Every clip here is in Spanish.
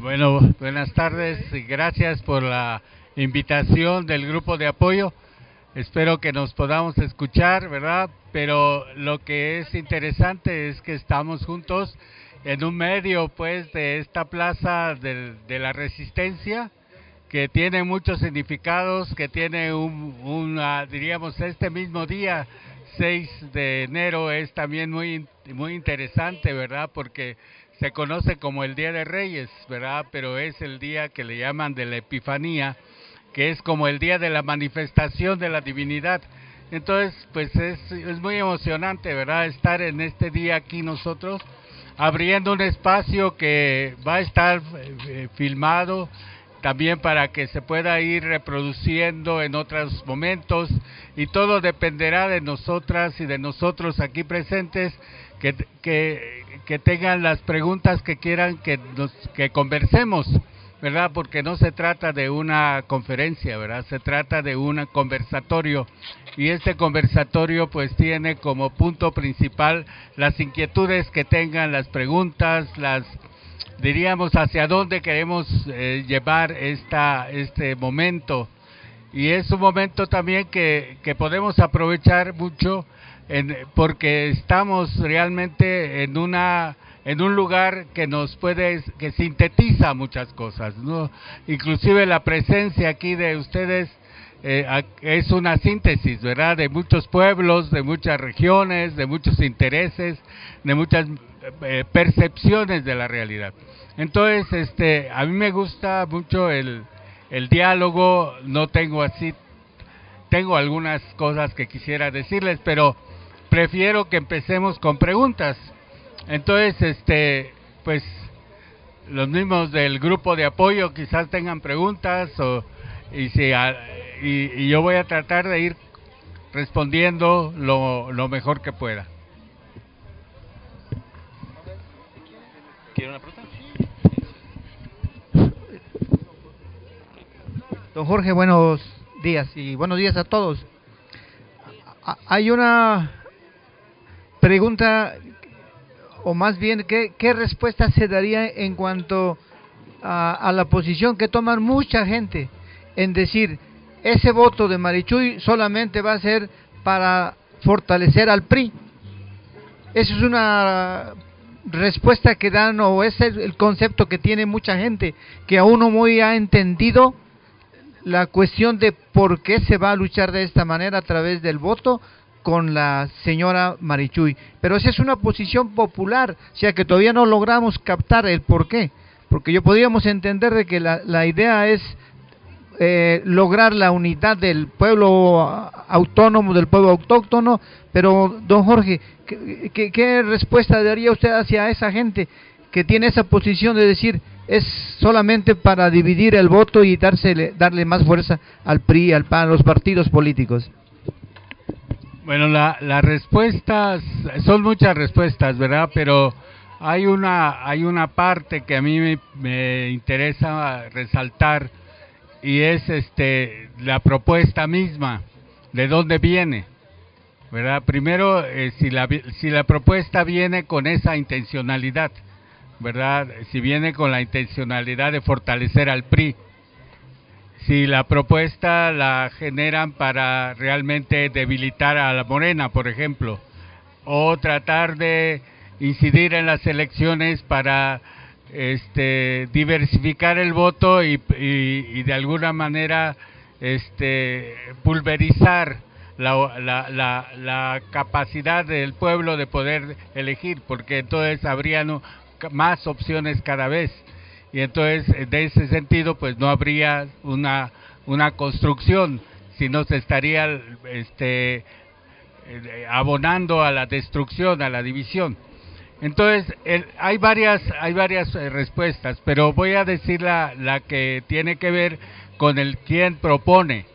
Bueno, buenas tardes y gracias por la invitación del grupo de apoyo. Espero que nos podamos escuchar, ¿verdad? Pero lo que es interesante es que estamos juntos en un medio, pues, de esta plaza de la Resistencia, que tiene muchos significados, que tiene diríamos, este mismo día, 6 de enero, es también muy interesante, ¿verdad? Porque se conoce como el Día de Reyes, ¿verdad? Pero es el día que le llaman de la Epifanía, que es como el día de la manifestación de la divinidad. Entonces, pues es muy emocionante, ¿verdad? Estar en este día aquí nosotros, abriendo un espacio que va a estar filmado, también para que se pueda ir reproduciendo en otros momentos, y todo dependerá de nosotras y de nosotros aquí presentes, que tengan las preguntas que quieran que conversemos, ¿verdad? Porque no se trata de una conferencia, ¿verdad? Se trata de un conversatorio, y este conversatorio pues tiene como punto principal las inquietudes que tengan, las preguntas, diríamos hacia dónde queremos llevar este momento. Y es un momento también que podemos aprovechar mucho porque estamos realmente en un lugar que sintetiza muchas cosas, ¿no? Inclusive la presencia aquí de ustedes es una síntesis, ¿verdad? De muchos pueblos, de muchas regiones, de muchos intereses, de muchas percepciones de la realidad. Entonces, a mí me gusta mucho el diálogo. No tengo tengo algunas cosas que quisiera decirles, pero prefiero que empecemos con preguntas. Entonces, pues los mismos del grupo de apoyo quizás tengan preguntas, y yo voy a tratar de ir respondiendo lo mejor que pueda. ¿Quiere una pregunta? Don Jorge, buenos días y buenos días a todos. Hay una pregunta, o más bien, ¿qué respuesta se daría en cuanto a la posición que toman mucha gente en decir, ese voto de Marichuy solamente va a ser para fortalecer al PRI? Esa es una respuesta que dan, o ese es el concepto que tiene mucha gente, que aún no muy ha entendido la cuestión de por qué se va a luchar de esta manera a través del voto con la señora Marichuy. Pero esa es una posición popular, o sea que todavía no logramos captar el por qué, porque yo podríamos entender de que la idea es lograr la unidad del pueblo autónomo, del pueblo autóctono. Pero don Jorge, ¿qué respuesta daría usted hacia esa gente que tiene esa posición de decir es solamente para dividir el voto y darle más fuerza al PRI, al PAN, a los partidos políticos? Bueno, las respuestas, son muchas respuestas, ¿verdad? Pero hay una parte que a mí me interesa resaltar, y es la propuesta misma, de dónde viene, ¿verdad? Primero, si la propuesta viene con esa intencionalidad, ¿verdad? Si viene con la intencionalidad de fortalecer al PRI, si la propuesta la generan para realmente debilitar a la Morena, por ejemplo, o tratar de incidir en las elecciones para diversificar el voto y de alguna manera pulverizar la capacidad del pueblo de poder elegir, porque entonces habrían más opciones cada vez, y entonces de ese sentido pues no habría una construcción, sino se estaría abonando a la destrucción, a la división. Entonces hay varias respuestas, pero voy a decir la que tiene que ver con quien propone.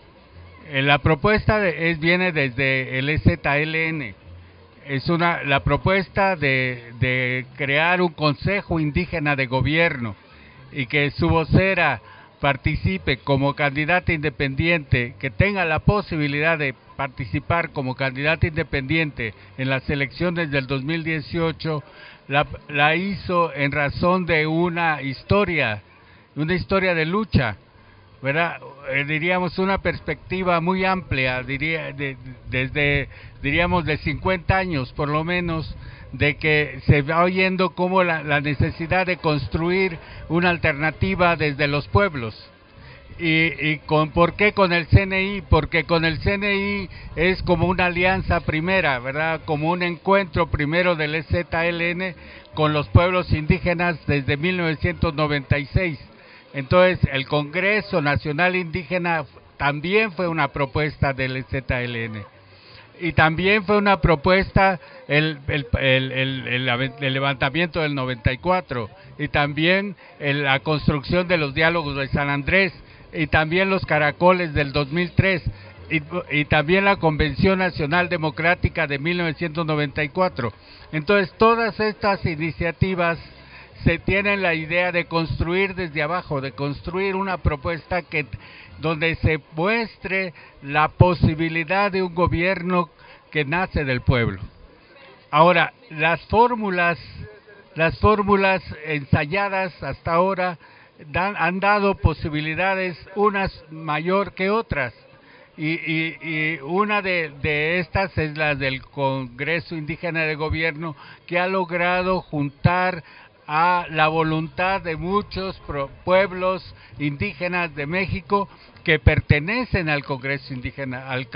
La propuesta viene desde el EZLN. Es la propuesta de crear un consejo indígena de gobierno, y que su vocera participe como candidata independiente, que tenga la posibilidad de participar como candidata independiente en las elecciones del 2018, la hizo en razón de una historia una historia de lucha, ¿verdad? Diríamos una perspectiva muy amplia, desde, diríamos, de 50 años por lo menos, de que se va oyendo como la necesidad de construir una alternativa desde los pueblos. ¿Por qué con el CNI? Porque con el CNI es como una alianza primera, ¿verdad? Como un encuentro primero del EZLN con los pueblos indígenas desde 1996. Entonces, el Congreso Nacional Indígena también fue una propuesta del EZLN. Y también fue una propuesta el levantamiento del 94, y también la construcción de los diálogos de San Andrés, y también los caracoles del 2003, y también la Convención Nacional Democrática de 1994. Entonces, todas estas iniciativas se tienen la idea de construir desde abajo, de construir una propuesta donde se muestre la posibilidad de un gobierno que nace del pueblo. Ahora, las fórmulas ensayadas hasta ahora han dado posibilidades, unas mayor que otras, y una de estas es la del Congreso Indígena de Gobierno, que ha logrado juntar a la voluntad de muchos pueblos indígenas de México que pertenecen al Congreso Indígena, al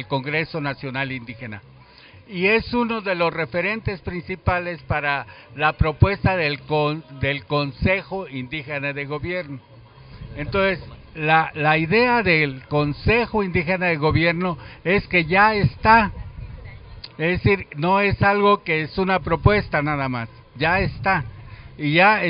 Congreso Nacional Indígena. Y es uno de los referentes principales para la propuesta del Consejo Indígena de Gobierno. Entonces, la idea del Consejo Indígena de Gobierno es que ya está, es decir, no es algo que es una propuesta nada más, ya está. Y ya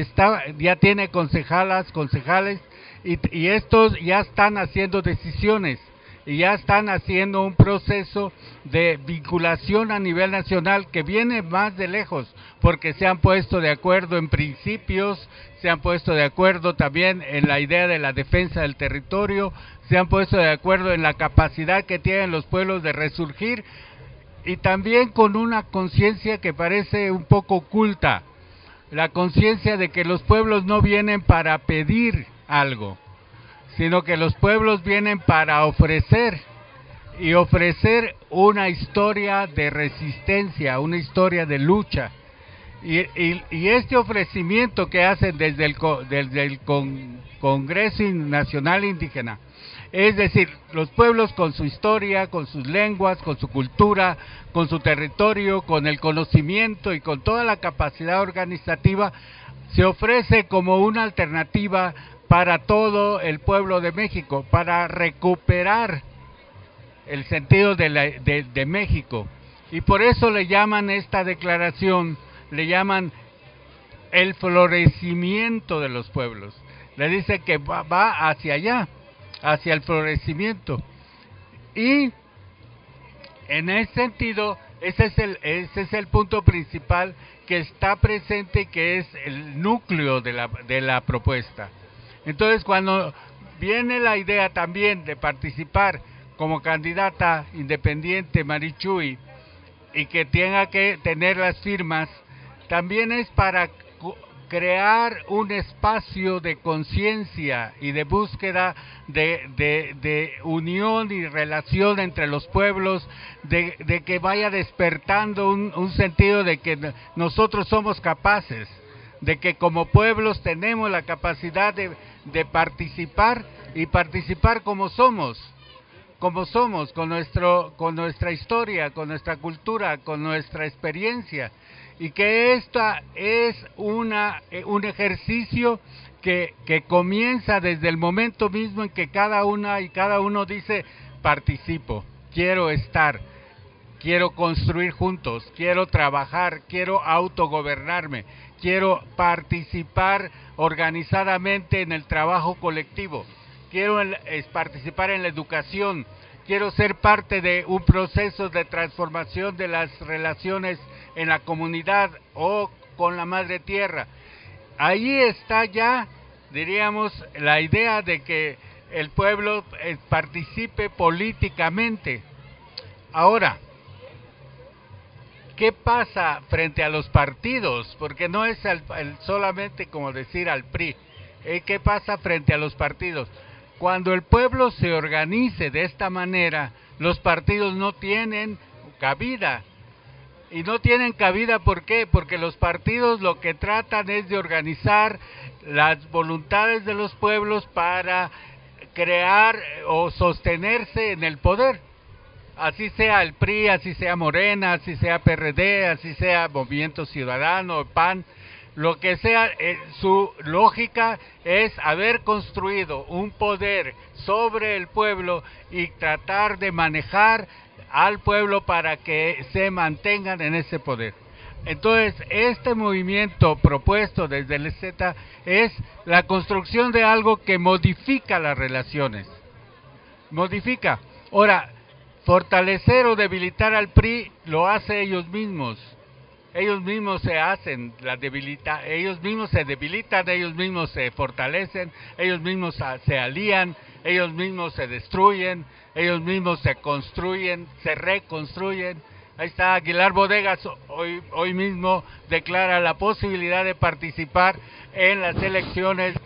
tiene concejales, y estos ya están haciendo decisiones, y ya están haciendo un proceso de vinculación a nivel nacional que viene más de lejos, porque se han puesto de acuerdo en principios, se han puesto de acuerdo también en la idea de la defensa del territorio, se han puesto de acuerdo en la capacidad que tienen los pueblos de resurgir, y también con una conciencia que parece un poco oculta, la conciencia de que los pueblos no vienen para pedir algo, sino que los pueblos vienen para ofrecer, y ofrecer una historia de resistencia, una historia de lucha. Y este ofrecimiento que hacen desde el Congreso Nacional Indígena, es decir, los pueblos con su historia, con sus lenguas, con su cultura, con su territorio, con el conocimiento y con toda la capacidad organizativa, se ofrece como una alternativa para todo el pueblo de México, para recuperar el sentido de México. Y por eso le llaman esta declaración, le llaman el florecimiento de los pueblos. Le dice que va hacia allá, hacia el florecimiento. Y en ese sentido, ese es el punto principal que está presente, que es el núcleo de la propuesta. Entonces, cuando viene la idea también de participar como candidata independiente Marichuy, y que tenga que tener las firmas, también es para crear un espacio de conciencia y de búsqueda de unión y relación entre los pueblos, de que vaya despertando un sentido de que nosotros somos capaces, de que como pueblos tenemos la capacidad de participar, y participar como somos, con nuestra historia, con nuestra cultura, con nuestra experiencia, y que esta es un ejercicio que comienza desde el momento mismo en que cada uno dice: participo, quiero estar, quiero construir juntos, quiero trabajar, quiero autogobernarme, quiero participar organizadamente en el trabajo colectivo, quiero participar en la educación, quiero ser parte de un proceso de transformación de las relaciones en la comunidad o con la madre tierra. Ahí está ya, diríamos, la idea de que el pueblo participe políticamente. Ahora, ¿qué pasa frente a los partidos? Porque no es solamente como decir al PRI, ¿Qué pasa frente a los partidos? Cuando el pueblo se organice de esta manera, los partidos no tienen cabida. Y no tienen cabida, ¿por qué? Porque los partidos lo que tratan es de organizar las voluntades de los pueblos para crear o sostenerse en el poder. Así sea el PRI, así sea Morena, así sea PRD, así sea Movimiento Ciudadano, PAN, lo que sea, su lógica es haber construido un poder sobre el pueblo y tratar de manejar al pueblo para que se mantengan en ese poder. Entonces, este movimiento propuesto desde el EZ es la construcción de algo que modifica las relaciones. Modifica. Ahora, fortalecer o debilitar al PRI lo hace ellos mismos. Ellos mismos se hacen, ellos mismos se debilitan, ellos mismos se fortalecen, ellos mismos se alían, ellos mismos se destruyen, ellos mismos se construyen, se reconstruyen. Ahí está Aguilar Bodegas, hoy mismo declara la posibilidad de participar en las elecciones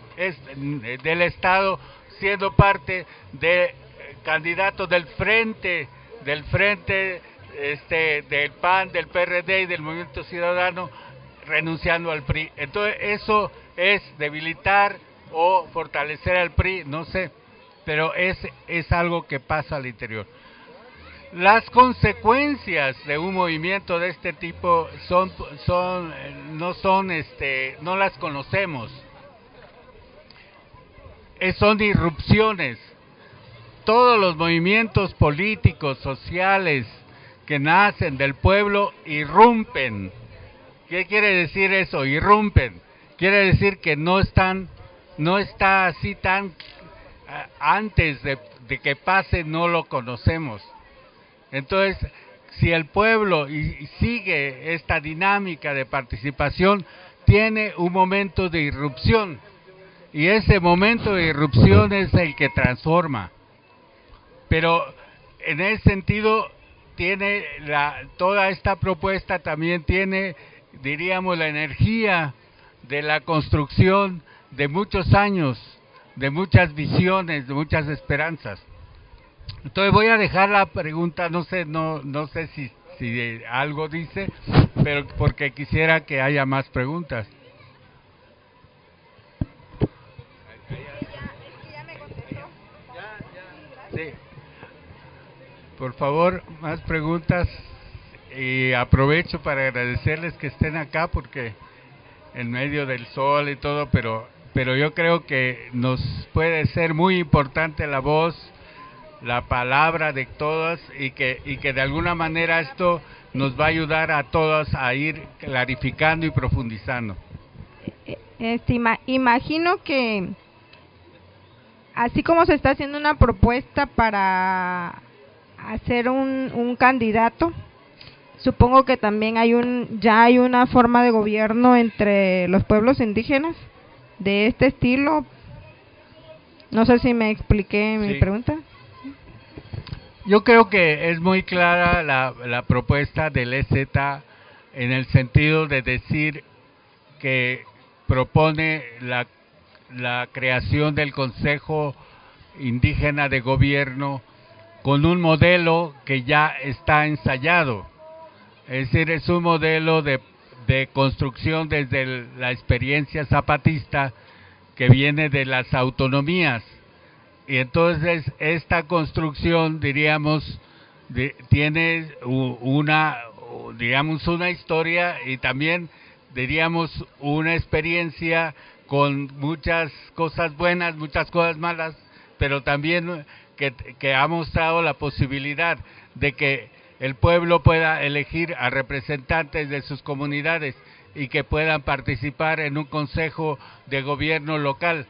del Estado, siendo parte de candidatos del frente del PAN, del PRD y del Movimiento Ciudadano, renunciando al PRI. Entonces, eso es debilitar o fortalecer al PRI, no sé, pero es algo que pasa al interior. Las consecuencias de un movimiento de este tipo no las conocemos. Son irrupciones. Todos los movimientos políticos, sociales, que nacen del pueblo, irrumpen. ¿Qué quiere decir eso? Irrumpen. Quiere decir que no está así tan antes de que pase, no lo conocemos. Entonces, si el pueblo sigue esta dinámica de participación, tiene un momento de irrupción. Y ese momento de irrupción es el que transforma. Pero en ese sentido, toda esta propuesta también tiene, diríamos, la energía de la construcción de muchos años, de muchas visiones, de muchas esperanzas. Entonces voy a dejar la pregunta, no sé si algo dice, pero porque quisiera que haya más preguntas. Ya me contestó. Sí. Por favor, más preguntas, y aprovecho para agradecerles que estén acá porque en medio del sol y todo, pero yo creo que nos puede ser muy importante la voz, la palabra de todas, y que de alguna manera esto nos va a ayudar a todas a ir clarificando y profundizando. Imagino que así como se está haciendo una propuesta para hacer un candidato, supongo que también ya hay una forma de gobierno entre los pueblos indígenas de este estilo. No sé si me expliqué mi pregunta. Yo creo que es muy clara la propuesta del EZ en el sentido de decir que propone la creación del Consejo Indígena de Gobierno con un modelo que ya está ensayado. Es decir, es un modelo de construcción desde la experiencia zapatista que viene de las autonomías. Y entonces esta construcción, diríamos, tiene una historia y también, diríamos, una experiencia con muchas cosas buenas, muchas cosas malas, pero también que ha mostrado la posibilidad de que el pueblo pueda elegir a representantes de sus comunidades y que puedan participar en un consejo de gobierno local,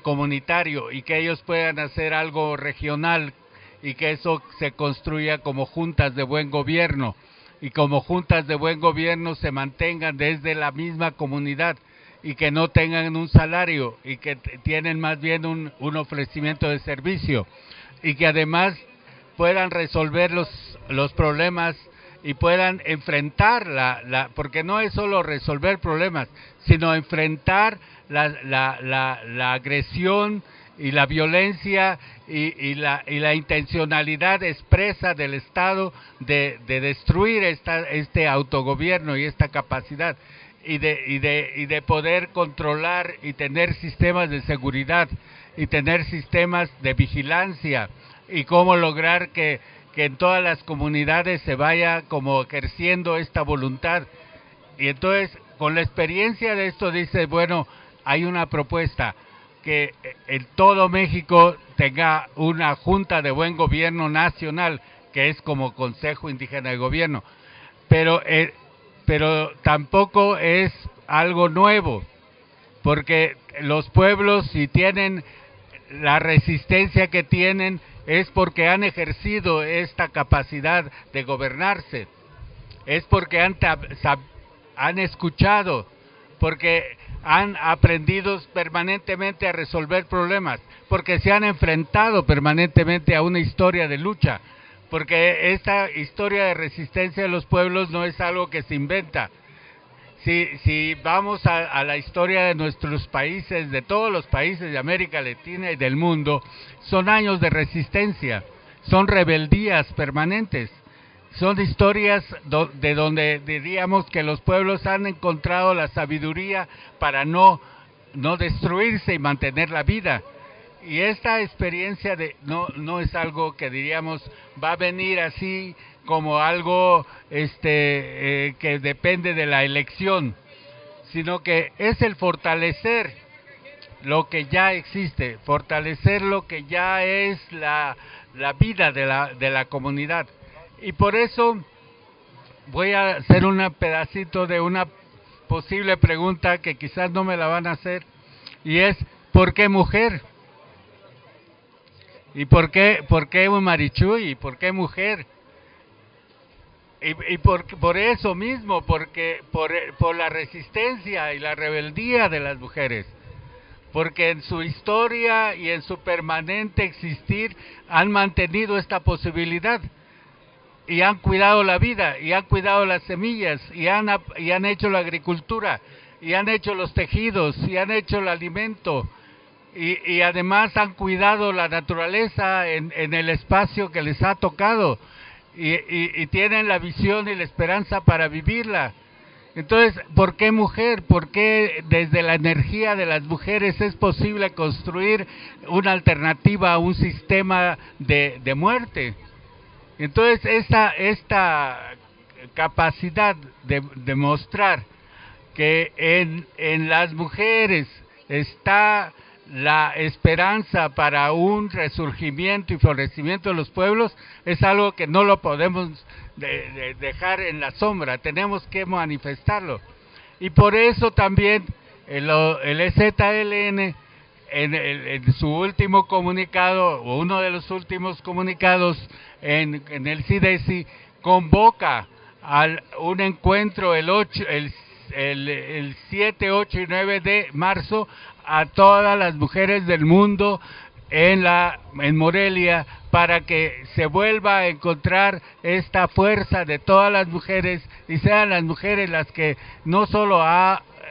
comunitario, y que ellos puedan hacer algo regional y que eso se construya como juntas de buen gobierno, y como juntas de buen gobierno se mantengan desde la misma comunidad y que no tengan un salario y que tienen más bien un ofrecimiento de servicio, y que además puedan resolver los problemas y puedan enfrentar porque no es solo resolver problemas, sino enfrentar la agresión y la violencia y la intencionalidad expresa del Estado de destruir este autogobierno y esta capacidad y de poder controlar y tener sistemas de seguridad y tener sistemas de vigilancia y cómo lograr que en todas las comunidades se vaya como ejerciendo esta voluntad. Y entonces, con la experiencia de esto, dice, bueno, hay una propuesta, que en todo México tenga una Junta de Buen Gobierno Nacional, que es como Consejo Indígena de Gobierno, pero tampoco es algo nuevo, porque los pueblos, si tienen la resistencia que tienen, es porque han ejercido esta capacidad de gobernarse, es porque han escuchado, porque han aprendido permanentemente a resolver problemas, porque se han enfrentado permanentemente a una historia de lucha, porque esta historia de resistencia de los pueblos no es algo que se inventa. Si vamos a la historia de nuestros países, de todos los países de América Latina y del mundo, son años de resistencia, son rebeldías permanentes, son historias de donde diríamos que los pueblos han encontrado la sabiduría para no destruirse y mantener la vida. Y esta experiencia no es algo que diríamos va a venir así como algo que depende de la elección, sino que es el fortalecer lo que ya existe, fortalecer lo que ya es la vida de la comunidad. Y por eso voy a hacer un pedacito de una posible pregunta que quizás no me la van a hacer, y es, ¿por qué mujer? ¿Y por qué un Marichuy? ¿Y por qué mujer? Y por eso mismo, porque por la resistencia y la rebeldía de las mujeres, porque en su historia y en su permanente existir han mantenido esta posibilidad y han cuidado la vida y han cuidado las semillas y han hecho la agricultura y han hecho los tejidos y han hecho el alimento y además han cuidado la naturaleza en el espacio que les ha tocado. Y tienen la visión y la esperanza para vivirla. Entonces, ¿por qué mujer? ¿Por qué desde la energía de las mujeres es posible construir una alternativa a un sistema de muerte? Entonces, esta capacidad de demostrar que en las mujeres está la esperanza para un resurgimiento y florecimiento de los pueblos es algo que no lo podemos dejar en la sombra, tenemos que manifestarlo. Y por eso también el EZLN en su último comunicado, o uno de los últimos comunicados en el CIDESI, convoca a un encuentro el 7, 8 y 9 de marzo a todas las mujeres del mundo en Morelia, para que se vuelva a encontrar esta fuerza de todas las mujeres y sean las mujeres las que no solo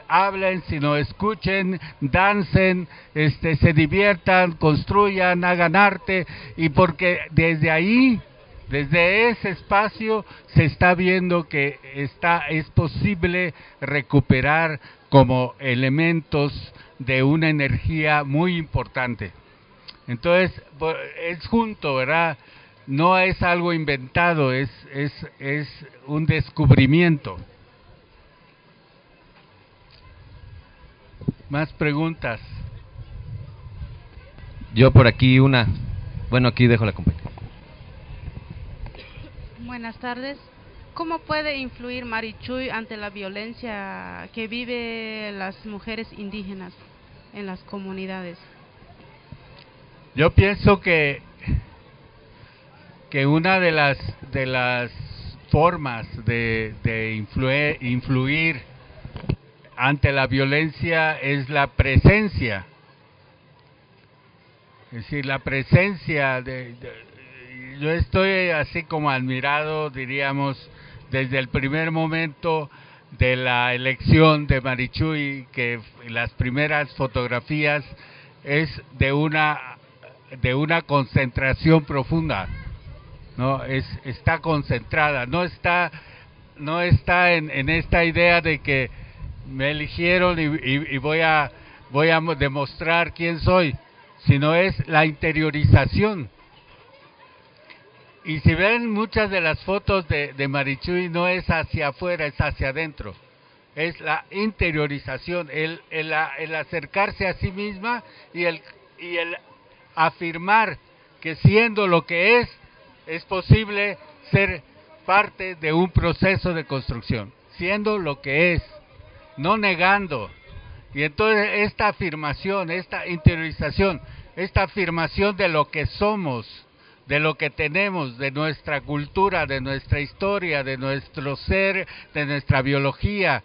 hablen, sino escuchen, dancen, se diviertan, construyan, hagan arte, y porque desde ahí, desde ese espacio, se está viendo que es posible recuperar como elementos de una energía muy importante. Entonces, es junto, ¿verdad? No es algo inventado, es un descubrimiento. ¿Más preguntas? Yo por aquí aquí dejo la compañía. Buenas tardes. ¿Cómo puede influir Marichuy ante la violencia que viven las mujeres indígenas en las comunidades? Yo pienso que una de las formas de influir ante la violencia es la presencia. Es decir, la presencia yo estoy así como admirado, diríamos, desde el primer momento de la elección de Marichuy, que las primeras fotografías es de una concentración profunda, no está concentrada, no está en esta idea de que me eligieron y voy a demostrar quién soy, sino es la interiorización. Y si ven muchas de las fotos de Marichuy, no es hacia afuera, es hacia adentro. Es la interiorización, el acercarse a sí misma y el afirmar que siendo lo que es posible ser parte de un proceso de construcción, siendo lo que es, no negando. Y entonces esta afirmación, esta interiorización, esta afirmación de lo que somos, de lo que tenemos, de nuestra cultura, de nuestra historia, de nuestro ser, de nuestra biología,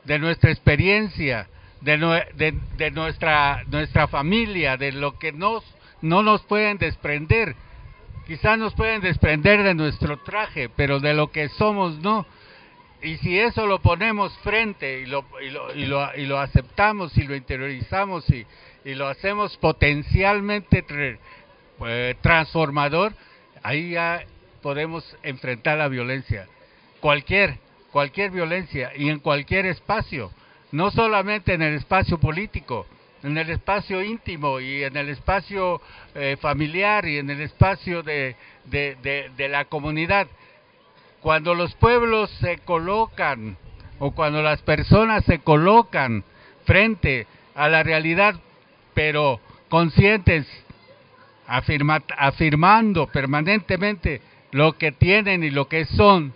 de nuestra experiencia, de nuestra familia, de lo que no nos pueden desprender. Quizás nos pueden desprender de nuestro traje, pero de lo que somos no. Y si eso lo ponemos frente y lo aceptamos y lo interiorizamos y lo hacemos potencialmente transformador, ahí ya podemos enfrentar la violencia, cualquier violencia, y en cualquier espacio, no solamente en el espacio político, en el espacio íntimo y en el espacio familiar y en el espacio de la comunidad. Cuando los pueblos se colocan o cuando las personas se colocan frente a la realidad, pero conscientes, afirmando permanentemente lo que tienen y lo que son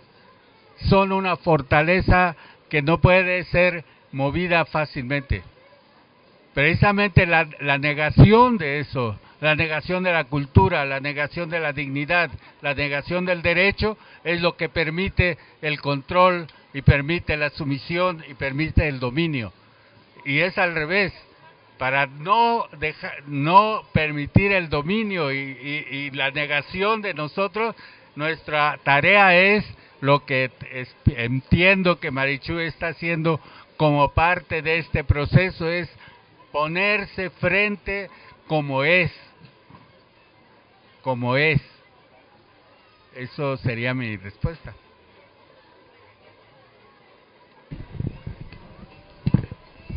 una fortaleza que no puede ser movida fácilmente. Precisamente la negación de eso, la negación de la cultura, la negación de la dignidad, la negación del derecho, es lo que permite el control y permite la sumisión y permite el dominio. Y es al revés. Para no permitir el dominio y la negación de nosotros, nuestra tarea es lo que entiendo que Marichuy está haciendo como parte de este proceso, es ponerse frente como es. Eso sería mi respuesta.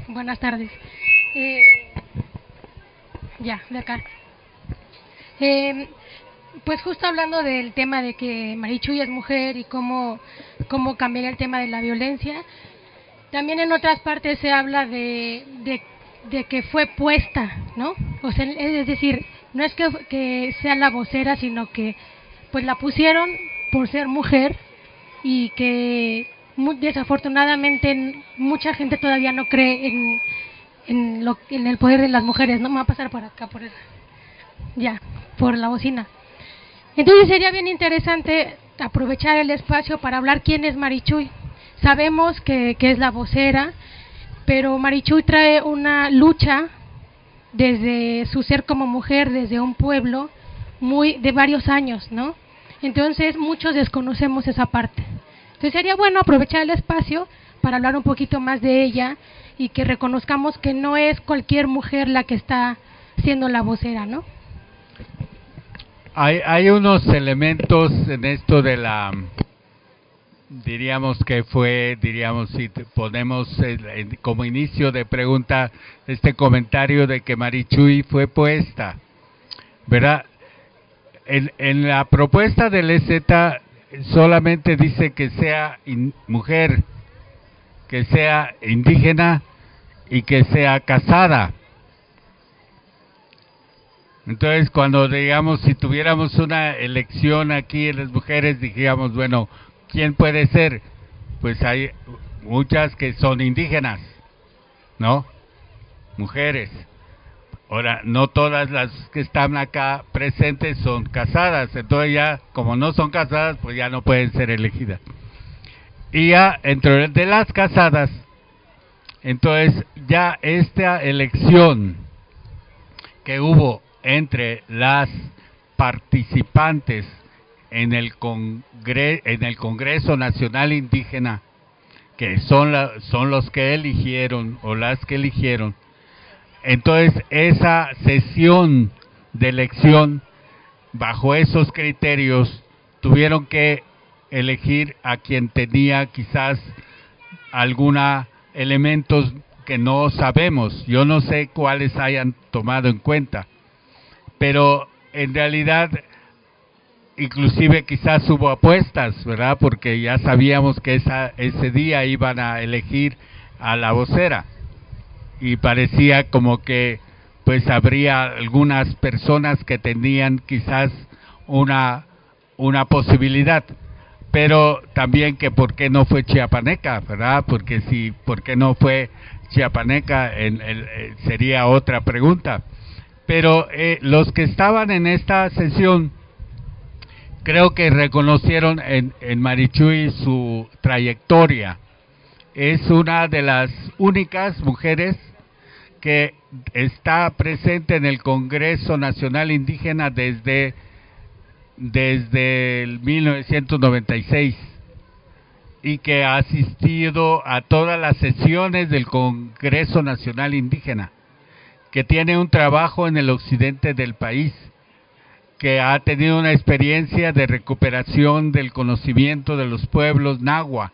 Buenas tardes. De acá. Pues justo hablando del tema de que Marichuy es mujer y cómo cambiaría el tema de la violencia, también en otras partes se habla de que fue puesta, ¿no? O sea, es decir, no es que sea la vocera, sino que pues la pusieron por ser mujer y que desafortunadamente mucha gente todavía no cree en el poder de las mujeres. No me va a pasar por acá, por la bocina. Entonces sería bien interesante aprovechar el espacio para hablar quién es Marichuy. Sabemos que es la vocera, pero Marichuy trae una lucha desde su ser como mujer, desde un pueblo de varios años, ¿no? Entonces muchos desconocemos esa parte. Entonces sería bueno aprovechar el espacio para hablar un poquito más de ella y que reconozcamos que no es cualquier mujer la que está siendo la vocera, ¿no? Hay unos elementos en esto de si ponemos como inicio de pregunta este comentario de que Marichuy fue puesta, ¿verdad? En la propuesta del EZ solamente dice que sea mujer, que sea indígena y que sea casada. Entonces, cuando si tuviéramos una elección aquí en las mujeres, diríamos, bueno, ¿quién puede ser? Pues hay muchas que son indígenas, ¿no? Mujeres. Ahora, no todas las que están acá presentes son casadas, entonces ya, como no son casadas, pues ya no pueden ser elegidas. Y ya, entre de las casadas, entonces ya esta elección que hubo entre las participantes en el Congreso Nacional Indígena, que son los que eligieron o las que eligieron. Entonces, esa sesión de elección, bajo esos criterios, tuvieron que elegir a quien tenía quizás elementos que no sabemos. Yo no sé cuáles hayan tomado en cuenta, pero en realidad inclusive quizás hubo apuestas, ¿verdad? Porque ya sabíamos que ese día iban a elegir a la vocera y parecía como que pues habría algunas personas que tenían quizás una posibilidad, pero también que por qué no fue chiapaneca, ¿verdad? Porque si por qué no fue chiapaneca sería otra pregunta. Pero los que estaban en esta sesión creo que reconocieron en Marichuy su trayectoria. Es una de las únicas mujeres que está presente en el Congreso Nacional Indígena desde el 1996 y que ha asistido a todas las sesiones del Congreso Nacional Indígena, que tiene un trabajo en el occidente del país, que ha tenido una experiencia de recuperación del conocimiento de los pueblos nahua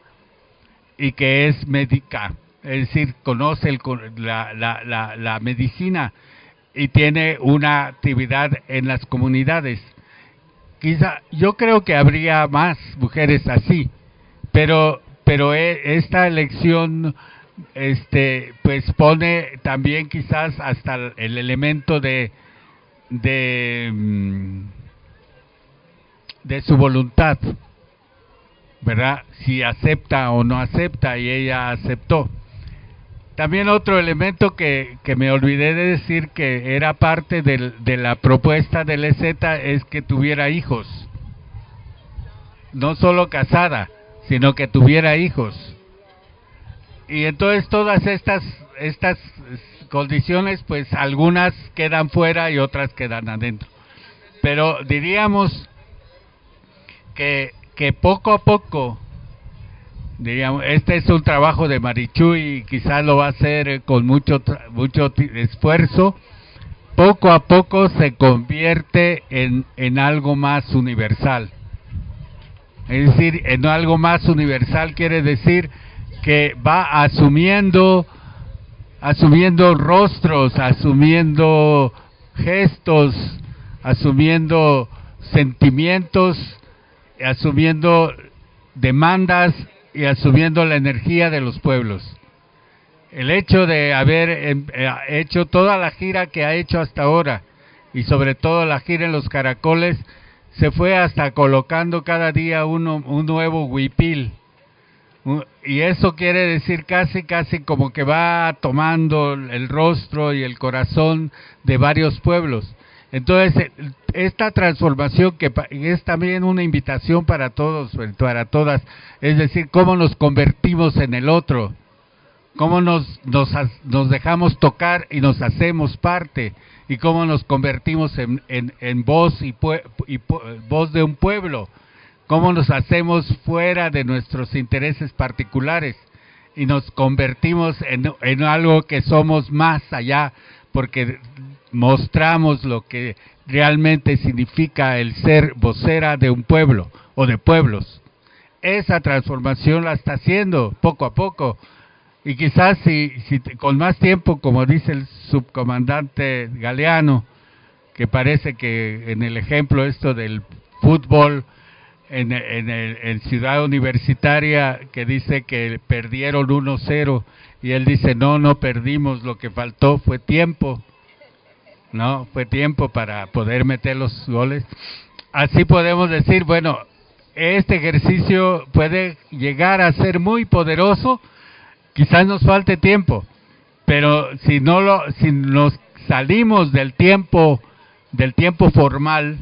y que es médica, es decir, conoce la medicina y tiene una actividad en las comunidades. Quizá, yo creo que habría más mujeres así, pero esta elección pues pone también quizás hasta el elemento de su voluntad, ¿verdad? Si acepta o no acepta, y ella aceptó. También otro elemento que me olvidé de decir, que era parte de la propuesta del EZ, es que tuviera hijos. No solo casada, sino que tuviera hijos. Y entonces todas estas condiciones, pues algunas quedan fuera y otras quedan adentro. Pero diríamos que poco a poco, diríamos, este es un trabajo de Marichuy y quizás lo va a hacer con mucho esfuerzo. Poco a poco se convierte en algo más universal. Es decir, en algo más universal quiere decir que va asumiendo rostros, asumiendo gestos, asumiendo sentimientos, asumiendo demandas y asumiendo la energía de los pueblos. El hecho de haber hecho toda la gira que ha hecho hasta ahora, y sobre todo la gira en los Caracoles, se fue hasta colocando cada día un nuevo huipil. Y eso quiere decir casi como que va tomando el rostro y el corazón de varios pueblos. Entonces, esta transformación, que es también una invitación para todos, para todas, es decir, cómo nos convertimos en el otro, cómo nos dejamos tocar y nos hacemos parte, y cómo nos convertimos en voz y voz de un pueblo, cómo nos hacemos fuera de nuestros intereses particulares y nos convertimos en algo que somos más allá, porque mostramos lo que realmente significa el ser vocera de un pueblo o de pueblos. Esa transformación la está haciendo poco a poco, y quizás si con más tiempo, como dice el subcomandante Galeano, que parece que en el ejemplo esto del fútbol en Ciudad Universitaria, que dice que perdieron 1-0, y él dice no perdimos, lo que faltó fue tiempo, ¿no? Fue tiempo para poder meter los goles. Así podemos decir, bueno, este ejercicio puede llegar a ser muy poderoso. Quizás nos falte tiempo, pero si nos salimos del tiempo formal,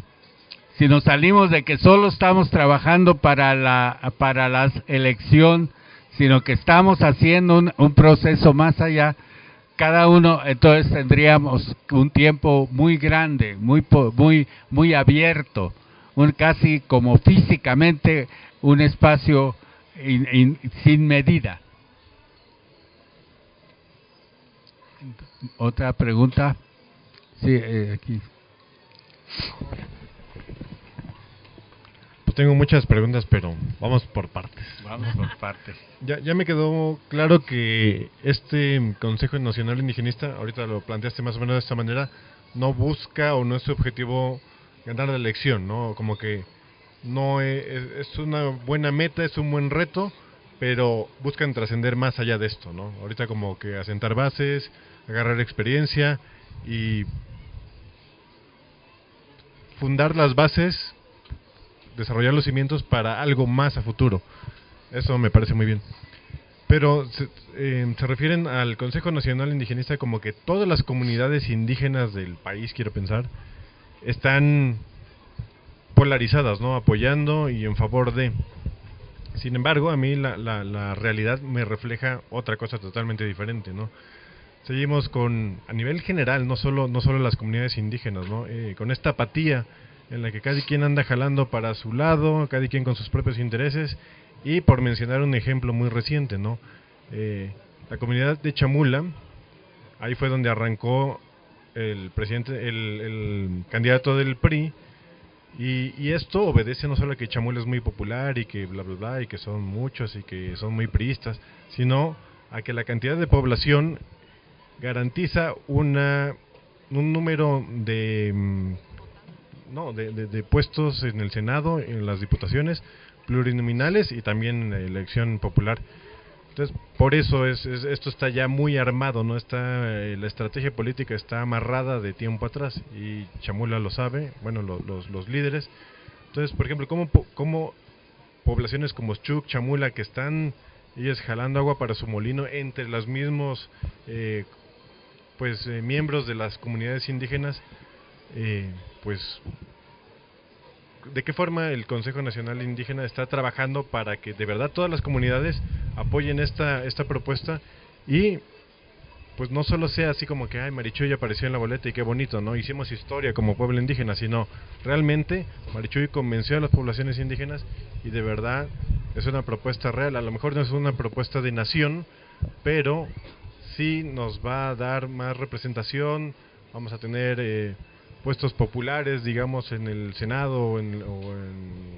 si nos salimos de que solo estamos trabajando para la elección, sino que estamos haciendo un proceso más allá, cada uno, entonces tendríamos un tiempo muy grande, muy abierto, casi como físicamente un espacio sin medida. Otra pregunta. Sí, aquí. Pues tengo muchas preguntas, pero vamos por partes. Vamos por partes. Ya me quedó claro que este Consejo Nacional Indigenista, ahorita lo planteaste más o menos de esta manera, no busca o no es su objetivo ganar la elección, ¿no? Como que no es una buena meta, es un buen reto, pero buscan trascender más allá de esto, ¿no? Ahorita como que asentar bases, agarrar experiencia y fundar las bases, desarrollar los cimientos para algo más a futuro. Eso me parece muy bien. Pero se refieren al Consejo Nacional Indigenista como que todas las comunidades indígenas del país, quiero pensar, están polarizadas, ¿no? Apoyando y en favor de. Sin embargo, a mí la realidad me refleja otra cosa totalmente diferente, ¿no? Seguimos con, a nivel general, no solo las comunidades indígenas, ¿no? Con esta apatía en la que cada quien anda jalando para su lado, cada quien con sus propios intereses, y por mencionar un ejemplo muy reciente, ¿no? La comunidad de Chamula, ahí fue donde arrancó el presidente, el candidato del PRI, y esto obedece no solo a que Chamula es muy popular y que bla bla bla, y que son muchos y que son muy priistas, sino a que la cantidad de población garantiza un número de puestos en el Senado, en las diputaciones plurinominales y también en la elección popular. Entonces, por eso esto está ya muy armado, ¿no? La estrategia política está amarrada de tiempo atrás y Chamula lo sabe, bueno, los líderes. Entonces, por ejemplo, ¿cómo poblaciones como Xuk, Chamula, que están ellas jalando agua para su molino entre los mismos miembros de las comunidades indígenas, ¿de qué forma el Consejo Nacional Indígena está trabajando para que de verdad todas las comunidades apoyen esta propuesta y pues no solo sea así como que Marichuy apareció en la boleta y qué bonito, ¿no? Hicimos historia como pueblo indígena, sino realmente Marichuy convenció a las poblaciones indígenas y de verdad es una propuesta real. A lo mejor no es una propuesta de nación, pero sí nos va a dar más representación, vamos a tener puestos populares, digamos, en el Senado o en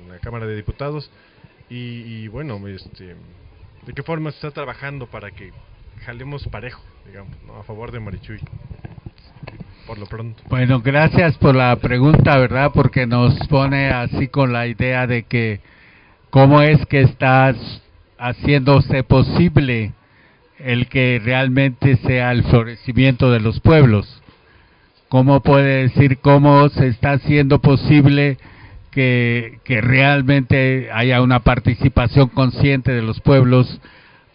la Cámara de Diputados y bueno, ¿de qué forma se está trabajando para que jalemos parejo, digamos, ¿no? A favor de Marichuy, por lo pronto? Bueno, gracias por la pregunta, ¿verdad? Porque nos pone así con la idea de que cómo es que está haciéndose posible el que realmente sea el florecimiento de los pueblos. ¿Cómo puede decir cómo se está haciendo posible que realmente haya una participación consciente de los pueblos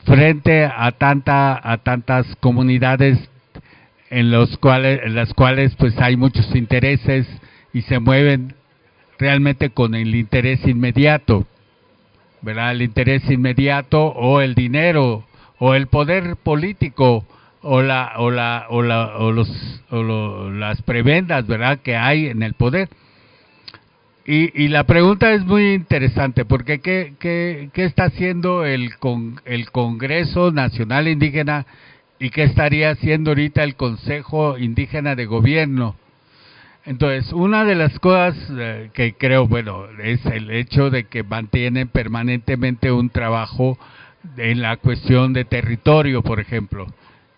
frente a tantas comunidades en las cuales pues hay muchos intereses y se mueven realmente con el interés inmediato, ¿verdad? El interés inmediato o el dinero o el poder político o las prebendas, ¿verdad?, que hay en el poder. Y la pregunta es muy interesante, porque ¿qué está haciendo el Congreso Nacional Indígena y qué estaría haciendo ahorita el Consejo Indígena de Gobierno? Entonces, una de las cosas que creo, bueno, es el hecho de que mantienen permanentemente un trabajo en la cuestión de territorio, por ejemplo,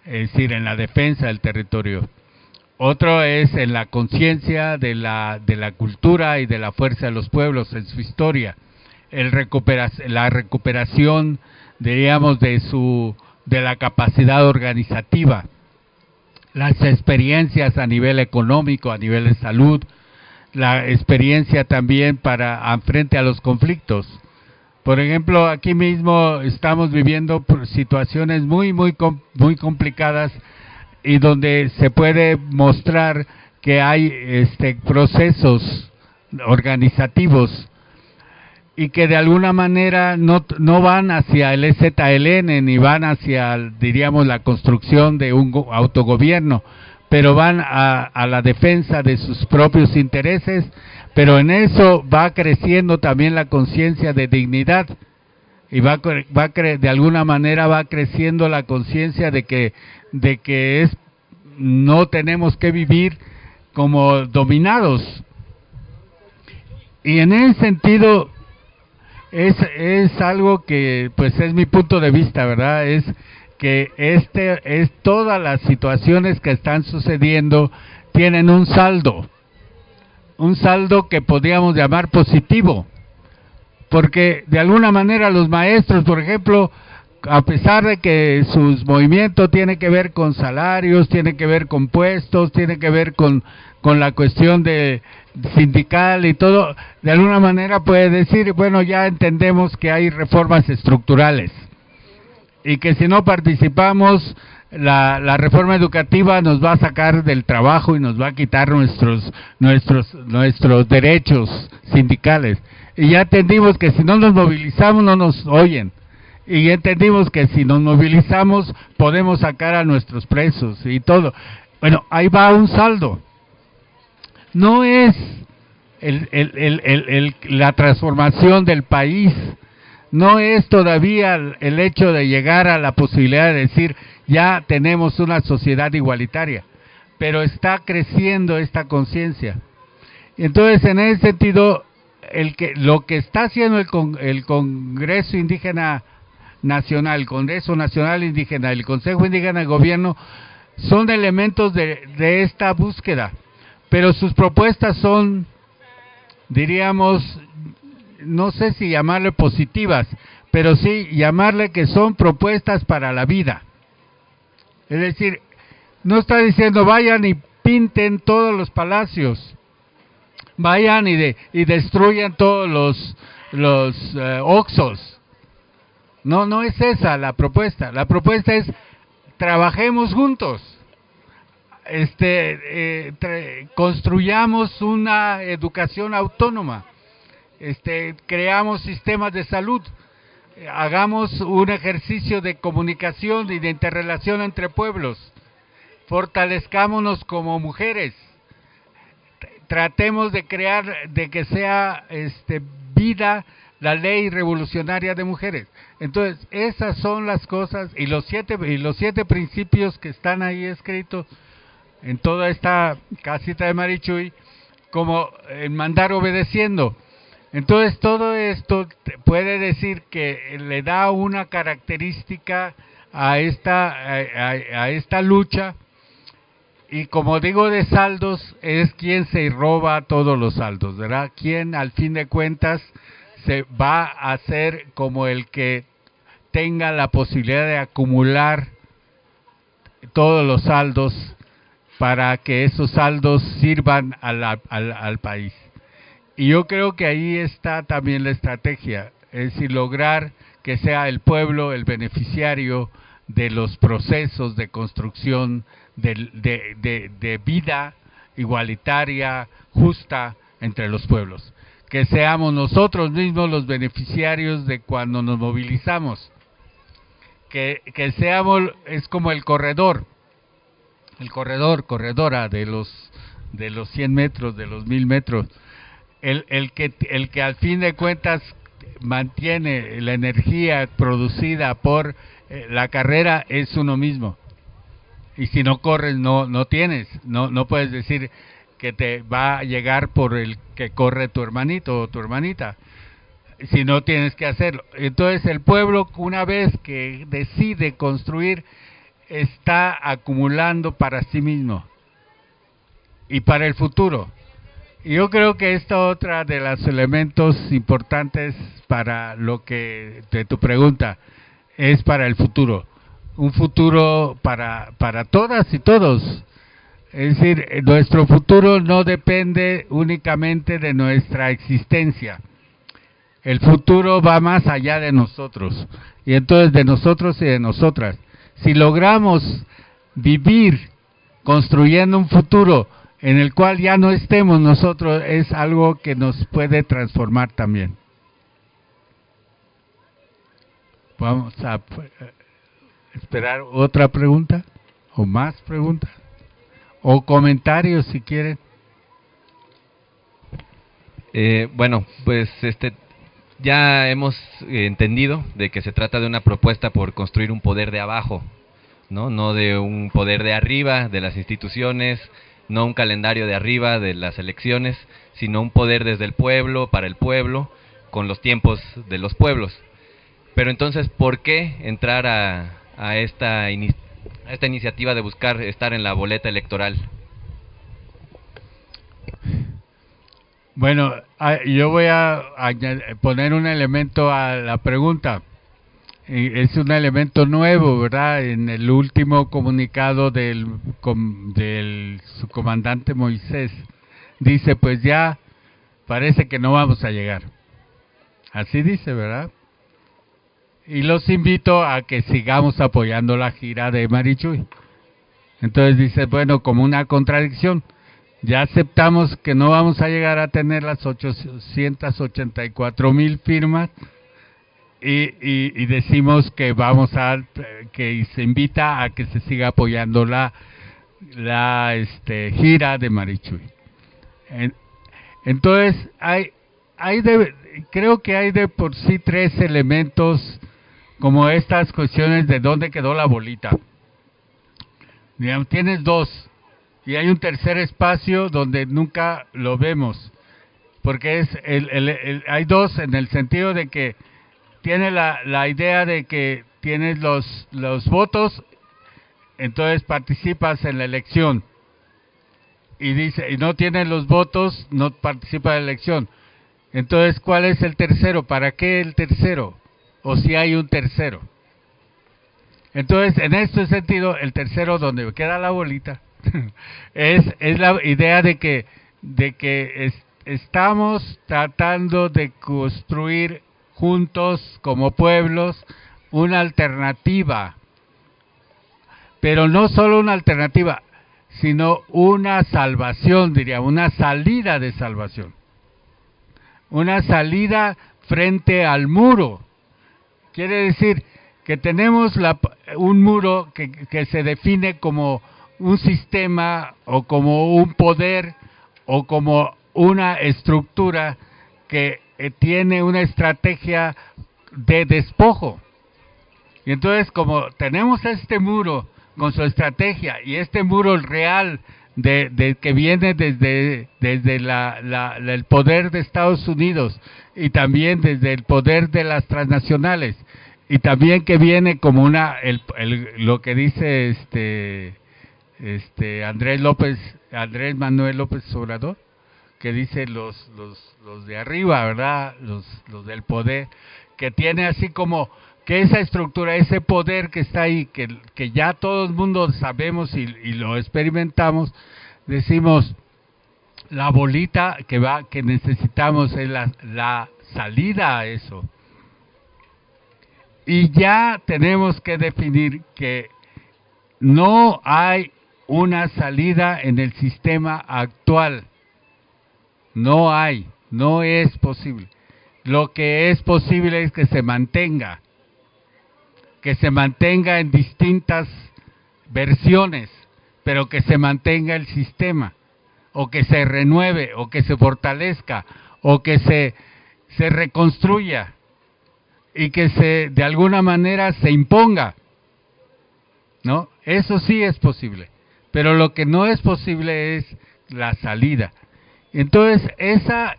es decir, en la defensa del territorio. Otro es en la conciencia de la cultura y de la fuerza de los pueblos en su historia, la recuperación, diríamos, de la capacidad organizativa, las experiencias a nivel económico, a nivel de salud, la experiencia también frente a los conflictos. Por ejemplo, aquí mismo estamos viviendo situaciones muy complicadas y donde se puede mostrar que hay procesos organizativos y que de alguna manera no van hacia el EZLN ni van hacia, diríamos, la construcción de un autogobierno, pero van a la defensa de sus propios intereses pero en eso va creciendo también la conciencia de dignidad y de alguna manera va creciendo la conciencia de que no tenemos que vivir como dominados. Y en ese sentido es algo que pues es mi punto de vista, ¿verdad? Es que todas las situaciones que están sucediendo tienen un saldo que podríamos llamar positivo, porque de alguna manera los maestros, por ejemplo, a pesar de que sus movimientos tienen que ver con salarios, tienen que ver con puestos, tienen que ver con la cuestión de sindical y todo, de alguna manera puede decir, bueno, ya entendemos que hay reformas estructurales y que si no participamos, la reforma educativa nos va a sacar del trabajo y nos va a quitar nuestros derechos sindicales. Y ya entendimos que si no nos movilizamos no nos oyen. Y ya entendimos que si nos movilizamos podemos sacar a nuestros presos y todo. Bueno, ahí va un saldo. No es la transformación del país, no es todavía el hecho de llegar a la posibilidad de decir ya tenemos una sociedad igualitaria, pero está creciendo esta conciencia. Entonces, en ese sentido, lo que está haciendo el Congreso Indígena Nacional, el Congreso Nacional Indígena, el Consejo Indígena de Gobierno, son elementos de esta búsqueda, pero sus propuestas son, diríamos, no sé si llamarle positivas, pero sí llamarle que son propuestas para la vida. Es decir, no está diciendo vayan y pinten todos los palacios, vayan y destruyan todos los Oxxos. No es esa la propuesta. La propuesta es trabajemos juntos, construyamos una educación autónoma, creamos sistemas de salud, hagamos un ejercicio de comunicación y de interrelación entre pueblos, fortalezcámonos como mujeres, tratemos de crear, de que sea vida la ley revolucionaria de mujeres. Entonces, esas son las cosas y los siete principios que están ahí escritos en toda esta casita de Marichuy, como en mandar obedeciendo. Entonces, todo esto puede decir que le da una característica a esta lucha, y como digo de saldos, es quien se roba todos los saldos, ¿verdad? Quien al fin de cuentas se va a hacer como el que tenga la posibilidad de acumular todos los saldos para que esos saldos sirvan al país. Y yo creo que ahí está también la estrategia, es decir, lograr que sea el pueblo el beneficiario de los procesos de construcción de vida igualitaria, justa entre los pueblos. Que seamos nosotros mismos los beneficiarios de cuando nos movilizamos. Que seamos, es como el corredora de los 100 metros, de los 1000 metros. El que al fin de cuentas mantiene la energía producida por la carrera es uno mismo. Y si no corres, no tienes, no puedes decir que te va a llegar por el que corre tu hermanito o tu hermanita, si no tienes que hacerlo. Entonces el pueblo, una vez que decide construir, está acumulando para sí mismo y para el futuro. Y yo creo que esta otra de los elementos importantes para lo que de tu pregunta es para el futuro, un futuro para todas y todos. Es decir, nuestro futuro no depende únicamente de nuestra existencia. El futuro va más allá de nosotros, y entonces de nosotros y de nosotras. Si logramos vivir construyendo un futuro en el cual ya no estemos nosotros, es algo que nos puede transformar también. Vamos a esperar otra pregunta, o más preguntas, o comentarios si quieren. Bueno, pues ya hemos entendido de que se trata de una propuesta por construir un poder de abajo, no de un poder de arriba de las instituciones, no un calendario de arriba de las elecciones, sino un poder desde el pueblo, para el pueblo, con los tiempos de los pueblos. Pero entonces, ¿por qué entrar a esta iniciativa de buscar estar en la boleta electoral? Bueno, yo voy a poner un elemento a la pregunta. Es un elemento nuevo, ¿verdad? En el último comunicado del su comandante Moisés, dice, pues ya parece que no vamos a llegar. Así dice, ¿verdad? Y los invito a que sigamos apoyando la gira de Marichuy. Entonces dice, bueno, como una contradicción, ya aceptamos que no vamos a llegar a tener las 884,000 firmas y decimos que que se invita a que se siga apoyando la gira de Marichuy. Entonces creo que hay de por sí 3 elementos como estas cuestiones de dónde quedó la bolita. Digamos, tienes 2 y hay un tercer espacio donde nunca lo vemos, porque hay 2 en el sentido de que tiene la idea de que tienes los votos, entonces participas en la elección, y dice, y no tienes los votos, no participa en la elección. Entonces, ¿cuál es el tercero? ¿Para qué el tercero? O si hay un tercero. Entonces, en este sentido, el tercero donde queda la bolita es la idea de que estamos tratando de construir juntos como pueblos una alternativa, pero no solo una alternativa, sino una salvación, diría, una salida de salvación, una salida frente al muro. Quiere decir que tenemos un muro que se define como un sistema o como un poder o como una estructura que tiene una estrategia de despojo. Y entonces, como tenemos este muro con su estrategia y este muro real que viene desde el poder de Estados Unidos y también desde el poder de las transnacionales, y también que viene como lo que dice Andrés Manuel López Obrador, que dice los de arriba, ¿verdad? Los del poder, que tiene así como que esa estructura, ese poder que está ahí, que ya todo el mundo sabemos y lo experimentamos, decimos, la bolita que necesitamos es la salida a eso. Y ya tenemos que definir que no hay una salida en el sistema actual. No es posible. Lo que es posible es que se mantenga en distintas versiones, pero que se mantenga el sistema, o que se renueve, o que se fortalezca, o que se reconstruya, y que de alguna manera se imponga, ¿no? Eso sí es posible, pero lo que no es posible es la salida. Entonces, esa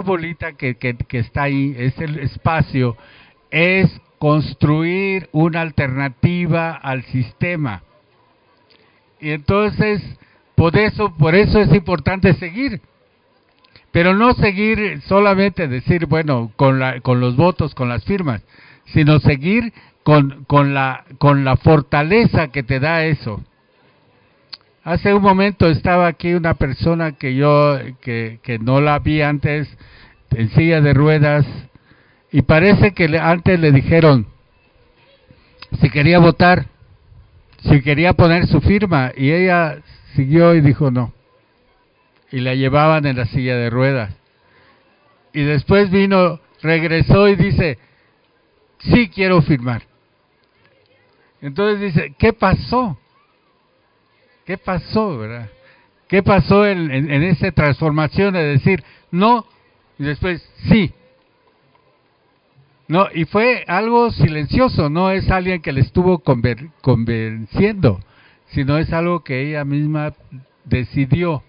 bolita que está ahí, ese espacio, es construir una alternativa al sistema. Y entonces, por eso es importante seguir. Pero no seguir solamente decir, bueno, con los votos, con las firmas, sino seguir con la fortaleza que te da eso. Hace un momento estaba aquí una persona que no la vi antes, en silla de ruedas, y parece que antes le dijeron si quería votar, si quería poner su firma, y ella siguió y dijo no. Y la llevaban en la silla de ruedas. Y después regresó y dice, sí quiero firmar. Entonces dice, ¿qué pasó? ¿Qué pasó, verdad? ¿Qué pasó en esa transformación de decir no y después sí? No, y fue algo silencioso, no es alguien que le estuvo convenciendo, sino es algo que ella misma decidió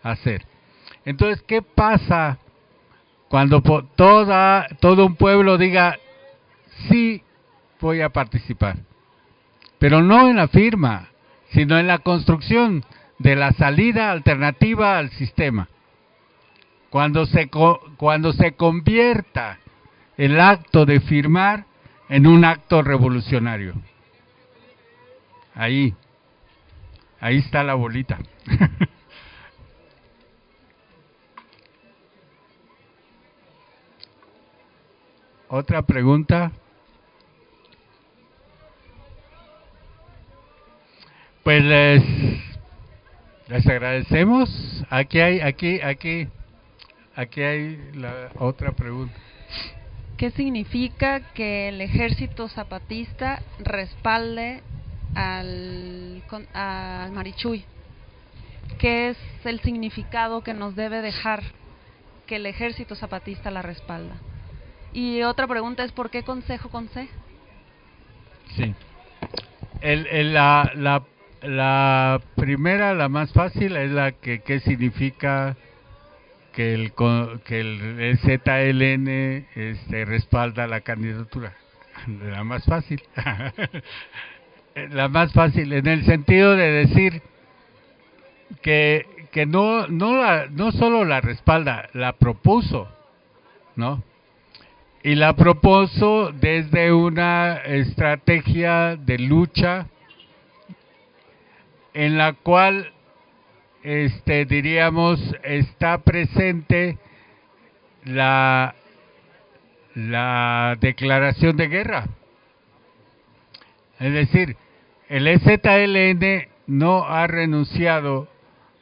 hacer. Entonces, ¿qué pasa cuando todo un pueblo diga sí voy a participar? Pero no en la firma, sino en la construcción de la salida alternativa al sistema. Cuando se convierta el acto de firmar en un acto revolucionario. Ahí está la bolita. ¿Otra pregunta? Pues les agradecemos. Aquí hay la otra pregunta. ¿Qué significa que el ejército zapatista respalde al Marichuy? ¿Qué es el significado que nos debe dejar que el ejército zapatista la respalda? Y otra pregunta es, ¿por qué Consejo con C? Sí. La primera, la más fácil, es la que ¿qué significa que el ZLN respalda la candidatura? La más fácil. La más fácil, en el sentido de decir que no solo la respalda, la propuso, ¿no? Y la propuso desde una estrategia de lucha en la cual diríamos está presente la declaración de guerra. Es decir, el EZLN no ha renunciado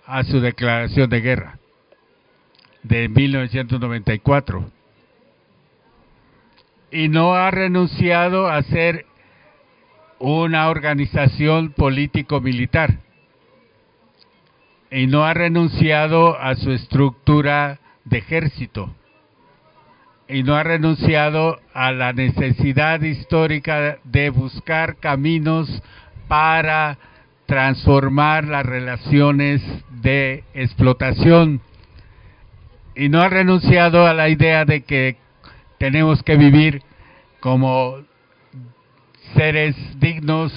a su declaración de guerra de 1994 y no ha renunciado a ser una organización político-militar y no ha renunciado a su estructura de ejército y no ha renunciado a la necesidad histórica de buscar caminos para transformar las relaciones de explotación y no ha renunciado a la idea de que tenemos que vivir como seres dignos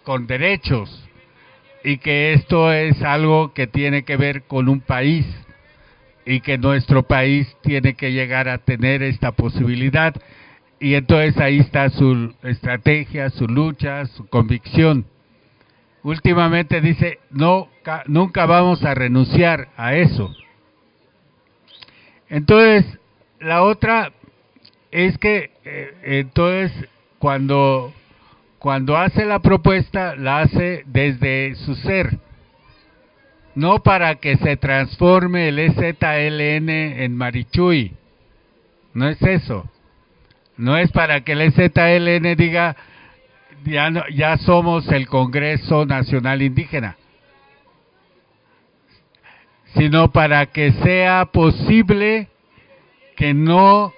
con derechos y que esto es algo que tiene que ver con un país y que nuestro país tiene que llegar a tener esta posibilidad y entonces ahí está su estrategia, su lucha, su convicción. Últimamente dice, nunca vamos a renunciar a eso. Entonces, la otra es que entonces cuando hace la propuesta, la hace desde su ser, no para que se transforme el EZLN en Marichuy, no es eso, no es para que el EZLN diga, ya somos el Congreso Nacional Indígena, sino para que sea posible que no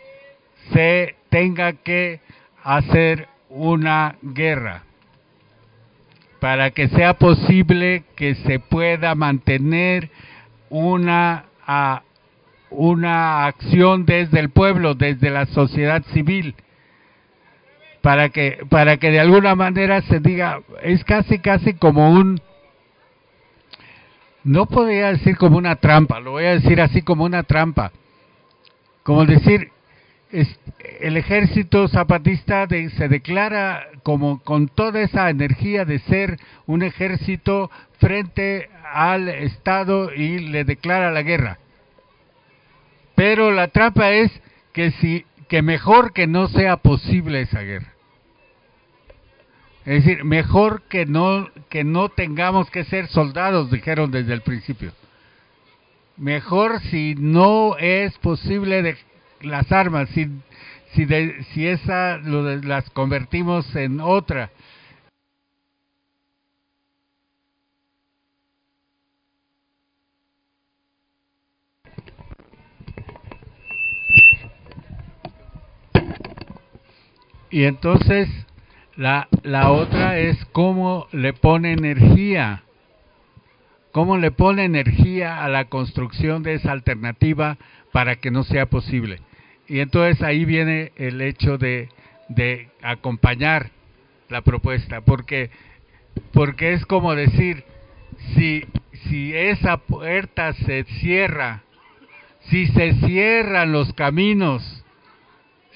se tenga que hacer una guerra, para que sea posible que se pueda mantener una acción desde el pueblo, desde la sociedad civil, para que de alguna manera se diga, es casi como no podría decir como una trampa, lo voy a decir así como una trampa, como decir, el ejército zapatista se declara como con toda esa energía de ser un ejército frente al Estado y le declara la guerra. Pero la trampa es que mejor que no sea posible esa guerra. Es decir, mejor que no tengamos que ser soldados, dijeron desde el principio. Mejor si no es posible las armas, si las convertimos en otra. Y entonces la otra es cómo le pone energía. ¿Cómo le pone energía a la construcción de esa alternativa para que no sea posible? Y entonces ahí viene el hecho de acompañar la propuesta, porque es como decir, si esa puerta se cierra, si se cierran los caminos,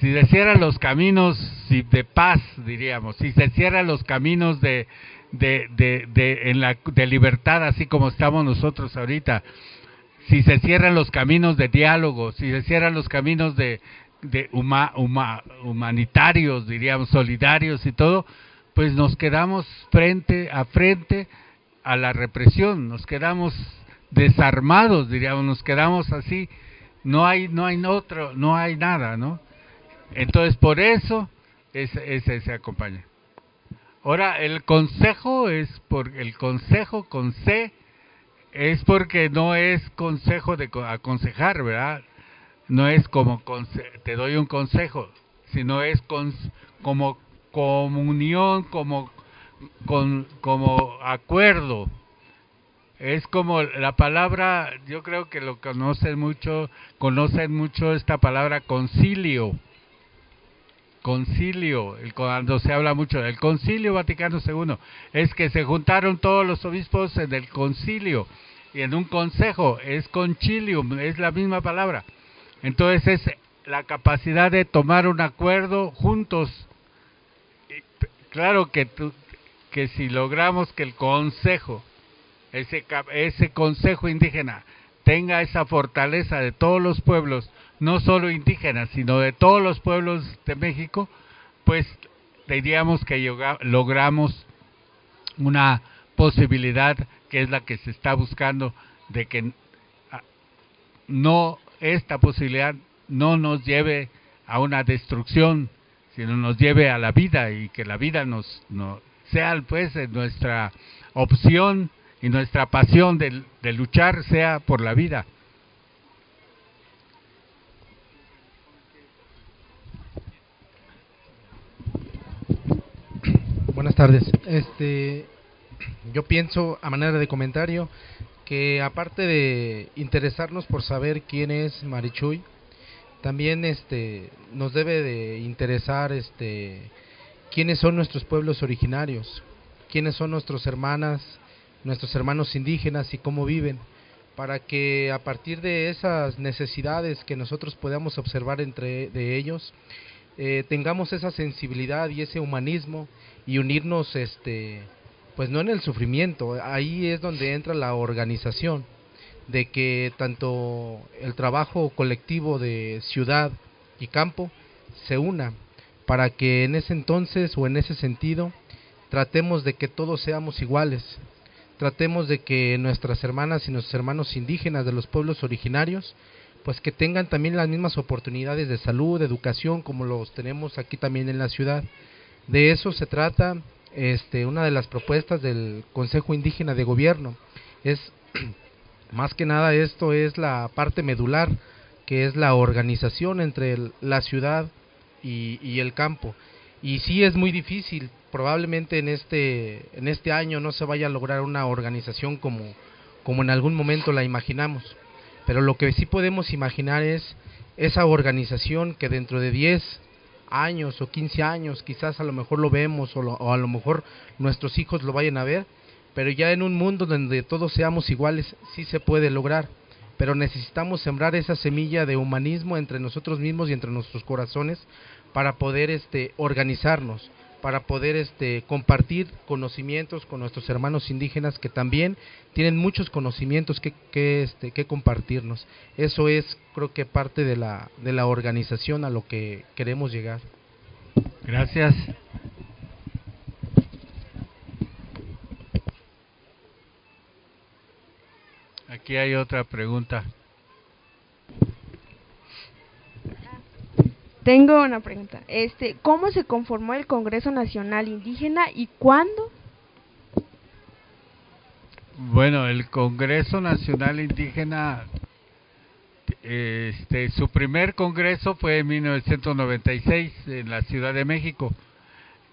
de paz, diríamos, si se cierran los caminos de libertad, así como estamos nosotros ahorita, si se cierran los caminos de diálogo, si se cierran los caminos humanitarios, diríamos, solidarios y todo, pues nos quedamos frente a la represión, nos quedamos desarmados, diríamos, nos quedamos así, no hay nada, ¿no? Entonces por eso se acompaña. Ahora el consejo con C es porque no es consejo de aconsejar, ¿verdad? No es como te doy un consejo, sino es como comunión, como acuerdo. Es como la palabra, yo creo que lo conocen mucho esta palabra concilio. Concilio, cuando se habla mucho del Concilio Vaticano II, es que se juntaron todos los obispos en el concilio, y en un consejo es concilium, es la misma palabra. Entonces es la capacidad de tomar un acuerdo juntos. Claro que si logramos que el consejo, ese consejo indígena, tenga esa fortaleza de todos los pueblos, no solo indígenas, sino de todos los pueblos de México, pues diríamos que logramos una posibilidad que es la que se está buscando, de que esta posibilidad no nos lleve a una destrucción, sino nos lleve a la vida, y que la vida sea pues nuestra opción y nuestra pasión de luchar sea por la vida. Buenas tardes. Yo pienso, a manera de comentario, que aparte de interesarnos por saber quién es Marichuy, también nos debe de interesar quiénes son nuestros pueblos originarios, quiénes son nuestros hermanos indígenas y cómo viven, para que a partir de esas necesidades que nosotros podamos observar de ellos, tengamos esa sensibilidad y ese humanismo, y unirnos pues no en el sufrimiento. Ahí es donde entra la organización, de que tanto el trabajo colectivo de ciudad y campo se una, para que en ese entonces o en ese sentido tratemos de que todos seamos iguales, tratemos de que nuestras hermanas y nuestros hermanos indígenas de los pueblos originarios pues que tengan también las mismas oportunidades de salud, de educación, como los tenemos aquí también en la ciudad. De eso se trata una de las propuestas del Consejo Indígena de Gobierno. Es más que nada, esto es la parte medular, que es la organización entre la ciudad y el campo. Y sí es muy difícil, probablemente en este año no se vaya a lograr una organización como en algún momento la imaginamos, pero lo que sí podemos imaginar es esa organización que dentro de 10 años o 15 años quizás a lo mejor lo vemos, o a lo mejor nuestros hijos lo vayan a ver, pero ya en un mundo donde todos seamos iguales sí se puede lograr, pero necesitamos sembrar esa semilla de humanismo entre nosotros mismos y entre nuestros corazones para poder organizarnos, para poder compartir conocimientos con nuestros hermanos indígenas que también tienen muchos conocimientos que compartirnos. Eso es, creo que parte de la organización a lo que queremos llegar. Gracias. Aquí hay otra pregunta. Tengo una pregunta. ¿Cómo se conformó el Congreso Nacional Indígena y cuándo? Bueno, el Congreso Nacional Indígena su primer congreso fue en 1996 en la Ciudad de México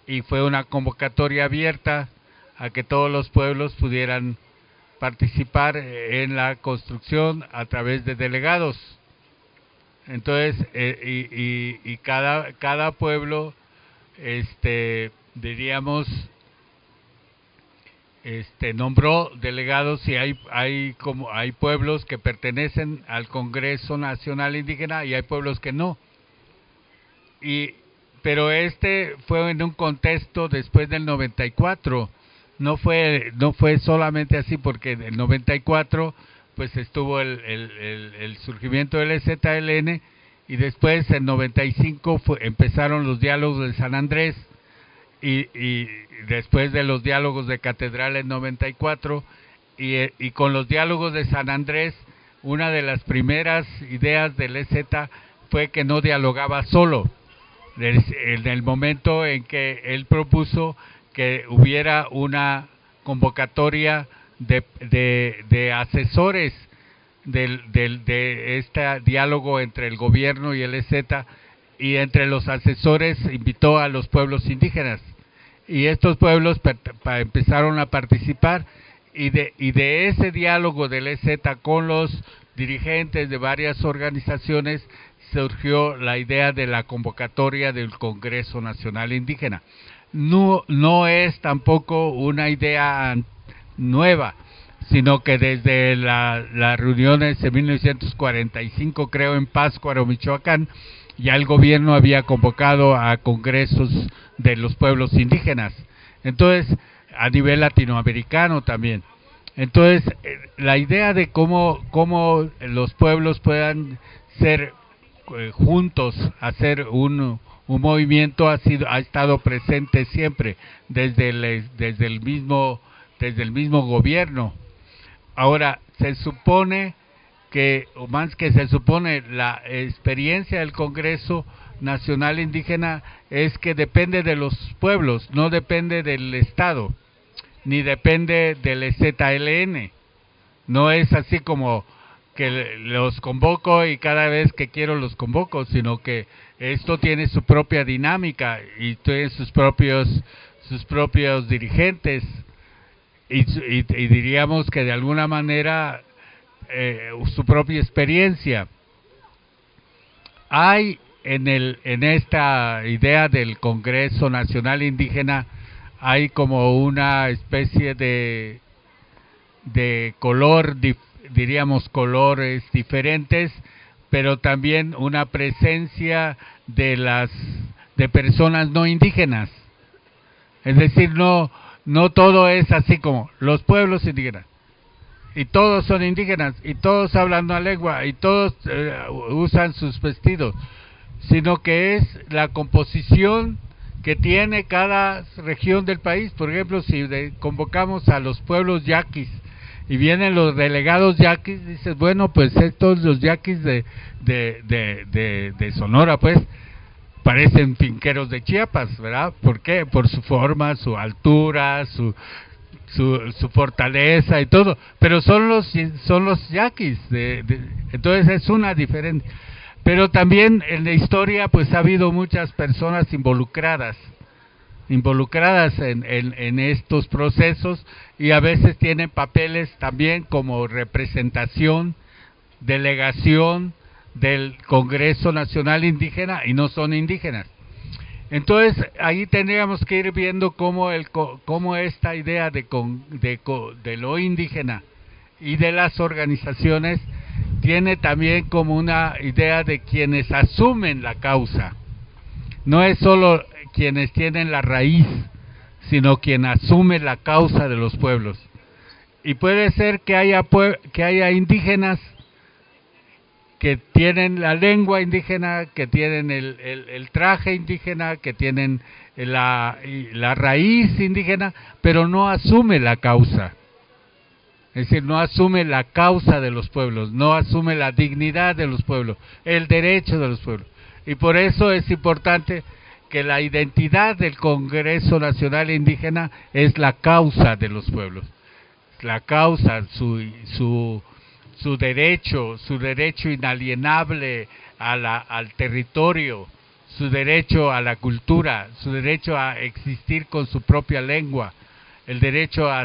y fue una convocatoria abierta a que todos los pueblos pudieran participar en la construcción a través de delegados. Entonces, y cada pueblo, diríamos, nombró delegados, y hay pueblos que pertenecen al Congreso Nacional Indígena y hay pueblos que no. Pero fue en un contexto después del 94. No fue solamente así, porque en el 94 pues estuvo el surgimiento del EZLN, y después en 95 empezaron los diálogos de San Andrés, y después de los diálogos de Catedral en 94, y con los diálogos de San Andrés, una de las primeras ideas del EZ fue que no dialogaba solo. En el momento en que él propuso que hubiera una convocatoria de asesores de este diálogo entre el gobierno y el EZ, y entre los asesores invitó a los pueblos indígenas, y estos pueblos empezaron a participar, y de ese diálogo del EZ con los dirigentes de varias organizaciones surgió la idea de la convocatoria del Congreso Nacional Indígena. No es tampoco una idea nueva, sino que desde las reuniones en 1945, creo, en Pátzcuaro, Michoacán, ya el gobierno había convocado a congresos de los pueblos indígenas. Entonces, a nivel latinoamericano también. Entonces, la idea de cómo los pueblos puedan ser juntos, hacer un movimiento, ha estado presente siempre desde el mismo gobierno. Ahora, se supone que, o más que se supone, la experiencia del Congreso Nacional Indígena es que depende de los pueblos, no depende del Estado, ni depende del EZLN. No es así como que los convoco y cada vez que quiero los convoco, sino que esto tiene su propia dinámica y tiene sus propios dirigentes, y diríamos que de alguna manera su propia experiencia. Hay en esta idea del Congreso Nacional Indígena, hay como una especie de diríamos colores diferentes, pero también una presencia de personas no indígenas. Es decir, no todo es así como los pueblos indígenas, y todos son indígenas, y todos hablan una lengua, y todos usan sus vestidos, sino que es la composición que tiene cada región del país. Por ejemplo, si convocamos a los pueblos yaquis y vienen los delegados yaquis, dices, bueno, pues estos los yaquis de Sonora, pues parecen finqueros de Chiapas, ¿verdad? ¿Por qué? Por su forma, su altura, su fortaleza y todo, pero son los yaquis, entonces es una diferencia. Pero también en la historia pues ha habido muchas personas involucradas en estos procesos, y a veces tienen papeles también como representación, delegación del Congreso Nacional Indígena, y no son indígenas. Entonces ahí tendríamos que ir viendo cómo esta idea de lo indígena y de las organizaciones tiene también como una idea de quienes asumen la causa. No es solo quienes tienen la raíz, sino quien asume la causa de los pueblos. Y puede ser que haya indígenas que tienen la lengua indígena, que tienen el traje indígena, que tienen la raíz indígena, pero no asume la causa. Es decir, no asume la causa de los pueblos, no asume la dignidad de los pueblos, el derecho de los pueblos. Y por eso es importante que la identidad del Congreso Nacional Indígena es la causa de los pueblos. La causa, su su derecho inalienable al territorio, su derecho a la cultura, su derecho a existir con su propia lengua, el derecho a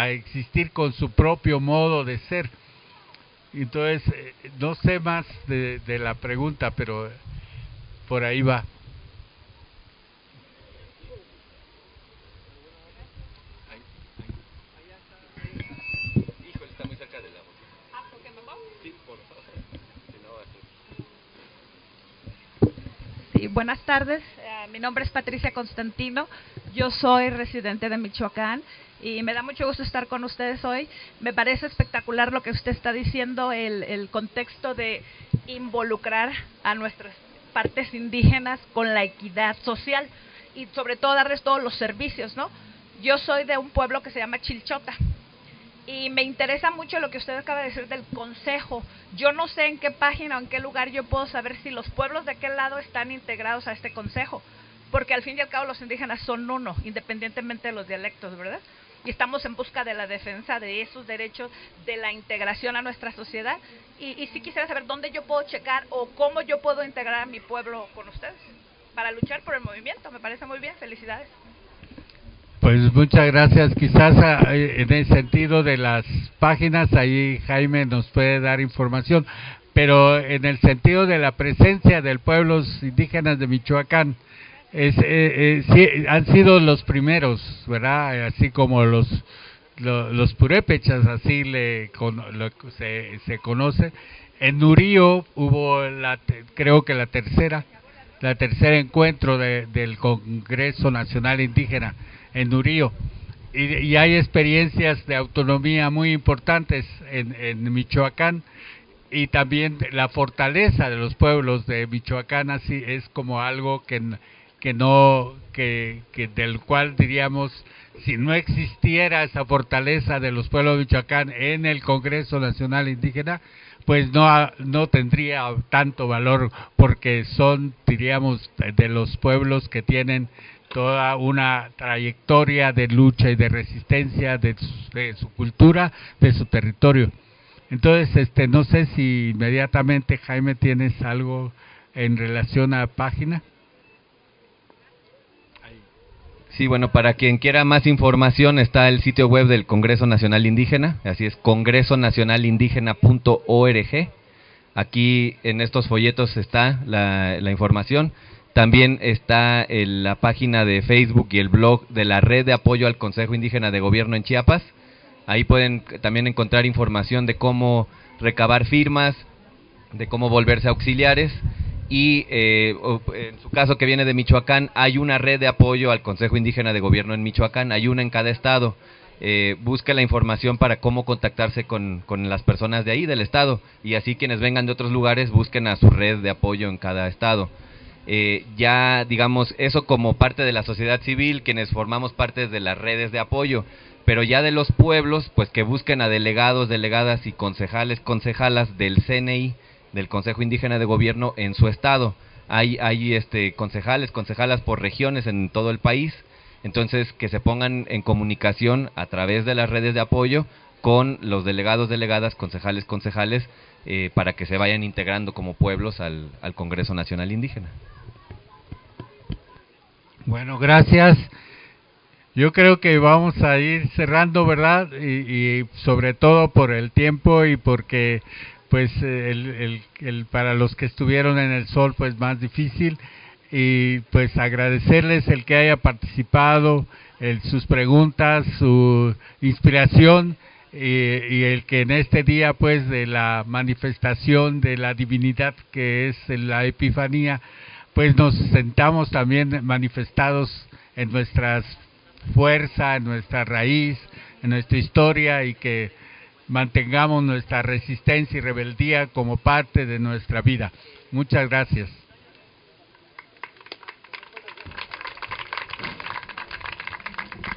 existir con su propio modo de ser. Entonces, no sé más de la pregunta, pero por ahí va. Sí, buenas tardes, mi nombre es Patricia Constantino, yo soy residente de Michoacán y me da mucho gusto estar con ustedes hoy. Me parece espectacular lo que usted está diciendo, el contexto de involucrar a nuestras partes indígenas con la equidad social y sobre todo darles todos los servicios, ¿no? Yo soy de un pueblo que se llama Chilchota. Y me interesa mucho lo que usted acaba de decir del consejo. Yo no sé en qué página o en qué lugar yo puedo saber si los pueblos de aquel lado están integrados a este consejo, porque al fin y al cabo los indígenas son uno, independientemente de los dialectos, ¿verdad? Y estamos en busca de la defensa de esos derechos, de la integración a nuestra sociedad. Y sí quisiera saber dónde yo puedo checar o cómo yo puedo integrar a mi pueblo con ustedes para luchar por el movimiento. Me parece muy bien, felicidades. Pues muchas gracias. Quizás en el sentido de las páginas, ahí Jaime nos puede dar información, pero en el sentido de la presencia de pueblos indígenas de Michoacán, sí, han sido los primeros, ¿verdad? Así como los purépechas, así se conoce. En Nurío hubo creo que la tercera encuentro del Congreso Nacional Indígena en Nurío, y hay experiencias de autonomía muy importantes en Michoacán, y también la fortaleza de los pueblos de Michoacán así es como algo que del cual diríamos, si no existiera esa fortaleza de los pueblos de Michoacán en el Congreso Nacional Indígena, pues no tendría tanto valor, porque son, diríamos, de los pueblos que tienen toda una trayectoria de lucha y de resistencia de su cultura, de su territorio. Entonces, no sé si inmediatamente, Jaime, tienes algo en relación a la página. Sí, bueno, para quien quiera más información está el sitio web del Congreso Nacional Indígena, así es, congresonacionalindígena.org. Aquí en estos folletos está la información. También está en la página de Facebook y el blog de la Red de Apoyo al Consejo Indígena de Gobierno en Chiapas. Ahí pueden también encontrar información de cómo recabar firmas, de cómo volverse auxiliares. Y en su caso, que viene de Michoacán, hay una red de apoyo al Consejo Indígena de Gobierno en Michoacán, hay una en cada estado. Busque la información para cómo contactarse con las personas de ahí, del estado, y así quienes vengan de otros lugares busquen a su red de apoyo en cada estado. Ya digamos eso como parte de la sociedad civil, quienes formamos parte de las redes de apoyo, pero ya de los pueblos, pues que busquen a delegados, delegadas y concejales, concejalas del CNI, del Consejo Indígena de Gobierno en su estado. Hay concejales, concejalas por regiones en todo el país, entonces que se pongan en comunicación a través de las redes de apoyo con los delegados, delegadas, concejales, para que se vayan integrando como pueblos al Congreso Nacional Indígena. Bueno, gracias. Yo creo que vamos a ir cerrando, ¿verdad? Y sobre todo por el tiempo y porque pues para los que estuvieron en el sol pues más difícil, y pues agradecerles el que haya participado, sus preguntas, su inspiración, y el que en este día pues de la manifestación de la divinidad que es la Epifanía, pues nos sentamos también manifestados en nuestra fuerza, en nuestra raíz, en nuestra historia, y que mantengamos nuestra resistencia y rebeldía como parte de nuestra vida. Muchas gracias.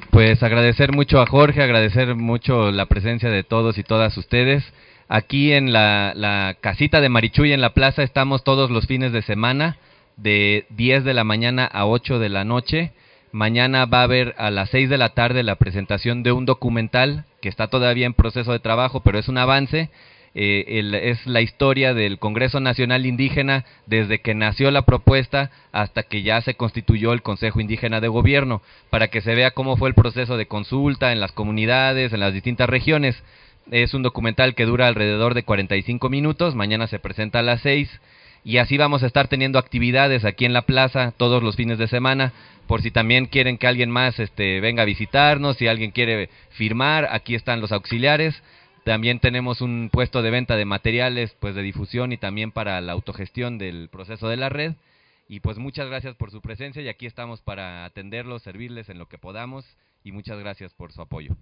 Pues agradecer mucho a Jorge, agradecer mucho la presencia de todos y todas ustedes. Aquí en la casita de Marichuy en la plaza estamos todos los fines de semana, de 10 de la mañana a 8 de la noche. Mañana va a haber a las 6 de la tarde la presentación de un documental que está todavía en proceso de trabajo, pero es un avance. Es la historia del Congreso Nacional Indígena desde que nació la propuesta hasta que ya se constituyó el Consejo Indígena de Gobierno, para que se vea cómo fue el proceso de consulta en las comunidades, en las distintas regiones. Es un documental que dura alrededor de 45 minutos, mañana se presenta a las 6, y así vamos a estar teniendo actividades aquí en la plaza todos los fines de semana, por si también quieren que alguien más venga a visitarnos, si alguien quiere firmar, aquí están los auxiliares. También tenemos un puesto de venta de materiales pues de difusión y también para la autogestión del proceso de la red. Y pues muchas gracias por su presencia y aquí estamos para atenderlos, servirles en lo que podamos y muchas gracias por su apoyo.